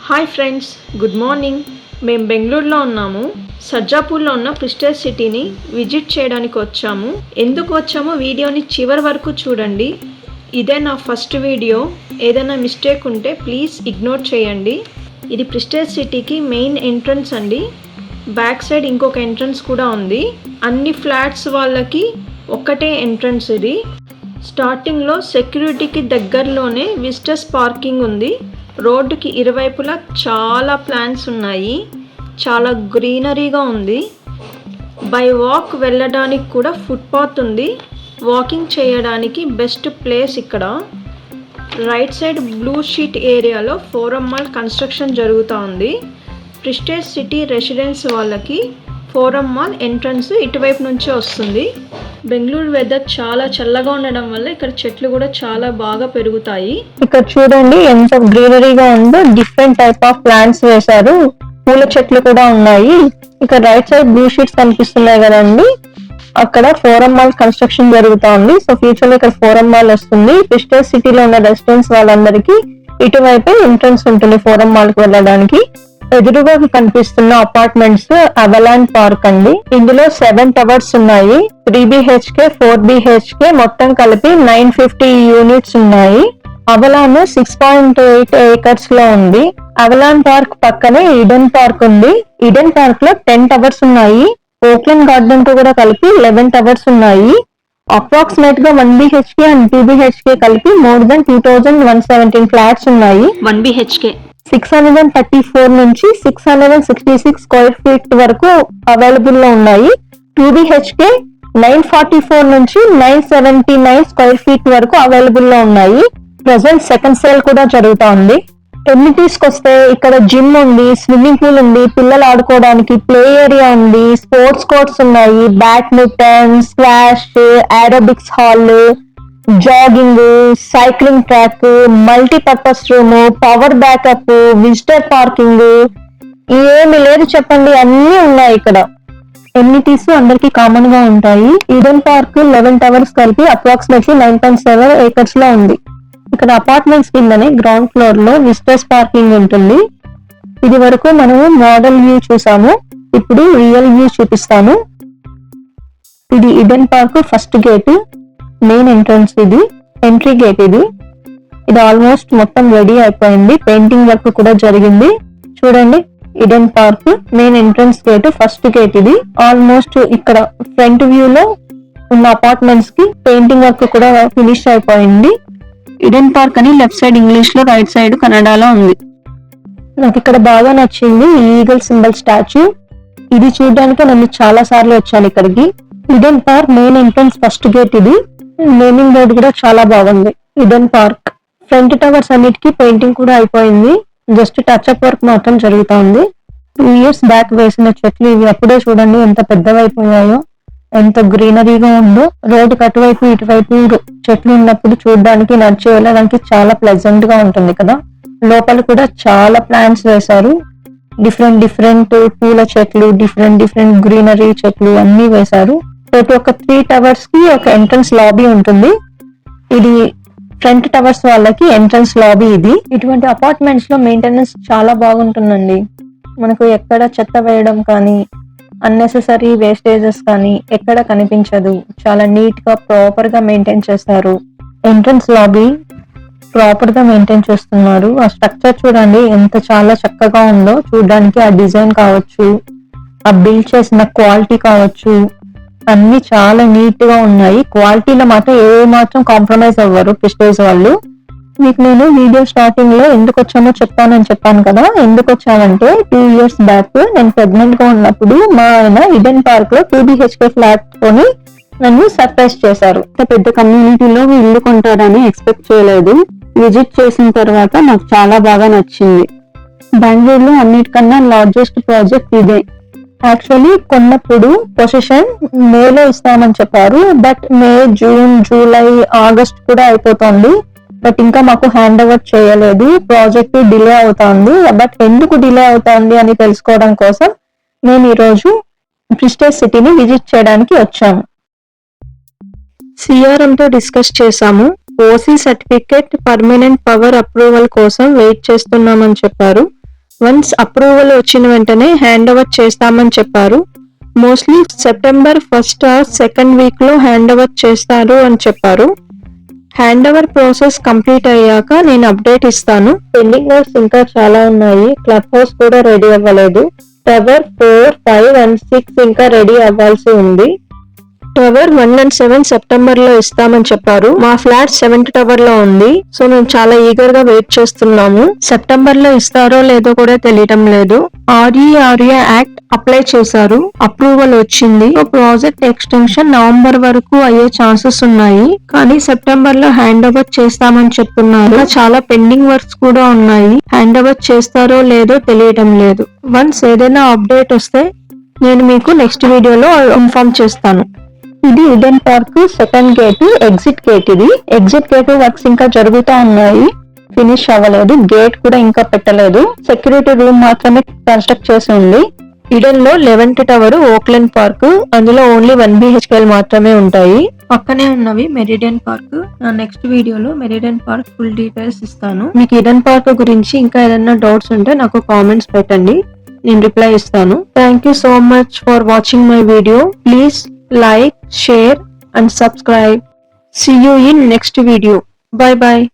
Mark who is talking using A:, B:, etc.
A: Hi friends, good morning. మేము బెంగళూరులో ఉన్నాము. సర్జాపూర్లో ఉన్న ప్రిస్టేజ్ సిటీని విజిట్ చేయడానికి వచ్చాము. ఎందుకు వచ్చామో వీడియోని చివరి వరకు చూడండి. ఇదే నా ఫస్ట్ వీడియో. ఏదైనా మిస్టేక్ ఉంటే ప్లీజ్ ఇగ్నోర్ చేయండి. ఇది ప్రిస్టేజ్ సిటీకి మెయిన్ ఎంట్రన్స్ అండి. బ్యాక్ సైడ్ ఇంకొక ఎంట్రన్స్ కూడా ఉంది. అన్ని ఫ్లాట్స్ వాళ్ళకి ఒక్కటే ఎంట్రన్స్ ఇది. స్టార్టింగ్లో సెక్యూరిటీకి దగ్గరలోనే విజిటర్స్ పార్కింగ్ ఉంది. రోడ్డుకి ఇరువైపులా చాలా ప్లాంట్స్ ఉన్నాయి. చాలా గ్రీనరీగా ఉంది. బై వాక్ వెళ్ళడానికి కూడా ఫుట్పాత్ ఉంది. వాకింగ్ చేయడానికి బెస్ట్ ప్లేస్ ఇక్కడ. రైట్ సైడ్ బ్లూ షీట్ ఏరియాలో ఫోరం మాల్ కన్స్ట్రక్షన్ జరుగుతూ ఉంది. ప్రిస్టేజ్ సిటీ రెసిడెన్స్ వాళ్ళకి ఫోరం మాల్ ఎంట్రన్స్ ఇటువైపు నుంచే వస్తుంది. బెంగళూరు వెదర్ చాలా చల్లగా ఉండడం వల్ల ఇక్కడ చెట్లు కూడా చాలా బాగా పెరుగుతాయి. ఇక్కడ చూడండి ఎంత గ్రీనరీగా ఉందో. డిఫరెంట్ టైప్ ఆఫ్ ప్లాంట్స్ వేశారు. పూల చెట్లు కూడా ఉన్నాయి. ఇక్కడ రైట్ సైడ్ బ్లూ షీట్స్ కనిపిస్తున్నాయి కదండి. అక్కడ ఫోరం మాల్ కన్స్ట్రక్షన్ జరుగుతా ఉంది. సో ఫ్యూచర్ లో ఇక్కడ ఫోరం మాల్ వస్తుంది. ప్రిస్టేజ్ సిటీలో ఉన్న రెసిడెన్స్ వాళ్ళందరికీ ఇటువైపే ఎంట్రన్స్ ఉంటుంది ఫోరం మాల్ కి వెళ్ళడానికి. ఎదురుగా కనిపిస్తున్న అపార్ట్మెంట్స్ అవలాన్ పార్క్ అండి. ఇందులో 7 టవర్స్ ఉన్నాయి. 3 BHK 4 BHK మొత్తం కలిపి 950 యూనిట్స్ ఉన్నాయి. అవలాన్ 6.8 ఏకర్స్ లో ఉంది. అవలాన్ పార్క్ పక్కనే ఈడెన్ పార్క్ ఉంది. ఈడెన్ పార్క్ లో 10 టవర్స్ ఉన్నాయి. ఓక్లాండ్ గార్డెన్ తో కూడా కలిపి 11 టవర్స్ ఉన్నాయి. అప్రాక్సిమేట్ గా 1 BHK అండ్ 2 BHK కలిపి మోర్ దెన్ 2117 ఫ్లాట్స్ ఉన్నాయి.
B: 1 BHK
A: 634 నుంచి 666 స్క్వేర్ ఫీట్ వరకు అవైలబుల్ లో ఉన్నాయి. 2 BHK 944 నుంచి 979 స్క్వేర్ ఫీట్ వరకు అవైలబుల్ లో ఉన్నాయి. ప్రెసెంట్ సెకండ్ సేల్ కూడా జరుగుతా ఉంది. ఎమ్యూనిటీస్ వస్తే ఇక్కడ జిమ్ ఉంది, స్విమ్మింగ్ పూల్ ఉంది, పిల్లలు ఆడుకోవడానికి ప్లే ఏరియా ఉంది, స్పోర్ట్స్ కోర్ట్స్ ఉన్నాయి, badminton, squash, aerobics hall, jogging, cycling track, multipurpose room, power backup, visitor parking, ఏమి లేదు చెప్పండి, అన్ని ఉన్నాయి ఇక్కడ. ఎమ్యూనిటీస్ అందరికి కామన్ గా ఉంటాయి. ఈడెన్ పార్క్ 11 టవర్స్ కలిపి అప్రాక్సిమేట్లీ 9.7 ఏకర్స్ లో ఉంది. ఇక్కడ అపార్ట్మెంట్స్ కిందనే గ్రౌండ్ ఫ్లోర్ లో విజిటర్స్ పార్కింగ్ ఉంటుంది. ఇది వరకు మనము మోడల్ వ్యూ చూసాము. ఇప్పుడు రియల్ వ్యూ చూపిస్తాను. ఇది Eden park first gate, main entrance. ఇది ఎంట్రీ గేట్. ఇది ఆల్మోస్ట్ మొత్తం రెడీ అయిపోయింది. పెయింటింగ్ వర్క్ కూడా జరిగింది. చూడండి, Eden park main entrance gate, first gate. ఇది ఆల్మోస్ట్ ఇక్కడ ఫ్రంట్ వ్యూ లో ఉన్న అపార్ట్మెంట్స్ కి పెయింటింగ్ వర్క్ కూడా ఫినిష్ అయిపోయింది. ఈడెన్ పార్క్ అని లెఫ్ట్ సైడ్ ఇంగ్లీష్ లో, రైట్ సైడ్ కన్నడలో ఉంది. నాకు ఇక్కడ బాగా నచ్చింది ఈగల్ సింబల్ స్టాచ్యూ. ఇది చూడడానికి నేను చాలా సార్లు వచ్చాను ఇక్కడికి. Eden park main entrance first gate. ఇది నేమింగ్ బోర్డు కూడా చాలా బాగుంది. ఈడెన్ పార్క్ ఫ్రంట్ టవర్స్ అన్నిటికీ పెయింటింగ్ కూడా అయిపోయింది. జస్ట్ టచ్ అప్ వర్క్ మాత్రం జరుగుతా ఉంది. 2 years బ్యాక్ వేసిన చెట్లు ఇవి. అప్పుడే చూడండి ఎంత పెద్దవైపోయాయో, ఎంత గ్రీనరీగా ఉందో. రోడ్డుకి అటువైపు ఇటువైపు చెట్లు ఉన్నప్పుడు చూడడానికి, నడిచి వెళ్ళడానికి చాలా ప్లెజెంట్ గా ఉంటుంది కదా. లోపల కూడా చాలా ప్లాంట్స్ వేశారు. డిఫరెంట్ పూల చెట్లు, డిఫరెంట్ గ్రీనరీ చెట్లు అన్ని వేశారు. ప్రతి ఒక్క 3 టవర్స్ కి ఒక ఎంట్రన్స్ లాబీ ఉంటుంది. ఇది ఫ్రంట్ టవర్స్ వాళ్ళకి ఎంట్రన్స్ లాబీ. ఇది ఇటువంటి అపార్ట్మెంట్స్ లో మెయింటెనెన్స్ చాలా బాగుంటుందండి. మనకు ఎక్కడ చెత్త వేయడం కానీ, అన్నెసెసరీ వేస్టేజెస్ కానీ ఎక్కడ కనిపించదు. చాలా నీట్ గా ప్రాపర్ గా మెయింటైన్ చేస్తారు. ఎంట్రన్స్ లాబీ ప్రాపర్ గా మెయింటైన్ చేస్తున్నారు. ఆ స్ట్రక్చర్ చూడండి ఎంత చాలా చక్కగా ఉందో చూడడానికి. ఆ డిజైన్ కావచ్చు, ఆ బిల్డ్ చేసిన క్వాలిటీ కావచ్చు, అన్ని చాలా నీట్ గా ఉన్నాయి. క్వాలిటీలో మాత్రం ఏ మాత్రం కాంప్రమైజ్ అవ్వరు ప్రిస్టేజ్ వాళ్ళు. మీకు నేను వీడియో స్టార్టింగ్ లో ఎందుకు వచ్చామో చెప్పాను కదా. ఎందుకు వచ్చామంటే 2 years బ్యాక్ నేను ప్రెగ్నెంట్ గా ఉన్నప్పుడు మా ఆయన ఈడెన్ పార్క్ లో 2 BHK ఫ్లాట్ కొని నన్ను సర్ప్రైజ్ చేశారు. పెద్ద కమ్యూనిటీలో ఇల్లు కొంటారని ఎక్స్పెక్ట్ చేయలేదు. విజిట్ చేసిన తర్వాత నాకు చాలా బాగా నచ్చింది. బెంగళూరులో అన్నిటికన్నా లార్జెస్ట్ ప్రాజెక్ట్ ఇదే. యాక్చువల్లీ కొన్నప్పుడు పొజిషన్ మేలో ఇస్తామని చెప్పారు. But May, June, July, August కూడా అయిపోతుంది. బట్ ఇంకా మాకు హ్యాండ్ ఓవర్ చేయలేదు. ప్రాజెక్ట్ డిలే అవుతోంది. బట్ ఎందుకు డిలే అవుతోంది అని తెలుసుకోవడం కోసం మేము ఈరోజు ప్రిస్టేజ్ సిటీని విజిట్ చేయడానికి వచ్చాము. CRM తో డిస్కస్ చేశాము. OC certificate permanent power approval కోసం వెయిట్ చేస్తున్నామని చెప్పారు. వన్స్ అప్రూవల్ వచ్చిన వెంటనే హ్యాండ్ ఓవర్ చేస్తామని చెప్పారు. Mostly September 1st or 2nd week లో హ్యాండ్ ఓవర్ చేస్తారు అని చెప్పారు. హ్యాండ్ ఓవర్ ప్రాసెస్ కంప్లీట్ అయ్యాక నేను అప్డేట్ ఇస్తాను. పెండింగ్ వర్క్స్ ఇంకా చాలా ఉన్నాయి. క్లబ్ హౌస్ కూడా రెడీ అవ్వలేదు. టవర్ 4, 5 and 6 ఇంకా రెడీ అవ్వాల్సి ఉంది. టవర్ 1 and 7 సెప్టెంబర్ లో ఇస్తామని చెప్పారు. మా ఫ్లాట్ 7th టవర్ లో ఉంది. సో మేము చాలా ఈగర్ గా వెయిట్ చేస్తున్నాము. సెప్టెంబర్ లో ఇస్తారో లేదో కూడా తెలియటం లేదు. ఆర్ఏ యాక్ట్ అప్లై చేశారు, అప్రూవల్ వచ్చింది. ప్రాజెక్ట్ ఎక్స్టెన్షన్ నవంబర్ వరకు అయ్యే ఛాన్సెస్ ఉన్నాయి, కానీ సెప్టెంబర్ లో హ్యాండ్ ఓవర్ చేస్తామని చెప్తున్నారు. చాలా పెండింగ్ వర్క్స్ కూడా ఉన్నాయి. హ్యాండ్ ఓవర్ చేస్తారో లేదో తెలియటం లేదు. వన్స్ ఏదైనా అప్డేట్ వస్తే నేను మీకు నెక్స్ట్ వీడియోలో ఇన్ఫార్మ్ చేస్తాను. ఇది Eden park second gate, exit gate. ఇది ఎగ్జిట్ గేట్ వర్క్స్ ఇంకా జరుగుతూ ఉన్నాయి, ఫినిష్ అవ్వలేదు. గేట్ కూడా ఇంకా పెట్టలేదు. సెక్యూరిటీ రూమ్ మాత్రమే కన్స్ట్రక్ట్ చేసి ఉంది. ఈడెన్ లో 11th టవర్ ఓక్లాండ్ పార్క్, అందులో ఓన్లీ 1 BHK మాత్రమే ఉంటాయి. పక్కనే ఉన్నవి మెరిడియన్ పార్క్. నా నెక్స్ట్ వీడియోలో మెరిడియన్ పార్క్ ఫుల్ డీటెయిల్స్ ఇస్తాను. మీకు ఈడెన్ పార్క్ గురించి ఇంకా ఏదైనా డౌట్స్ ఉంటే నాకు కామెంట్స్ పెట్టండి, నేను రిప్లై ఇస్తాను. Thank you so much for watching my video. Please like, share and subscribe. See you in next video. Bye bye.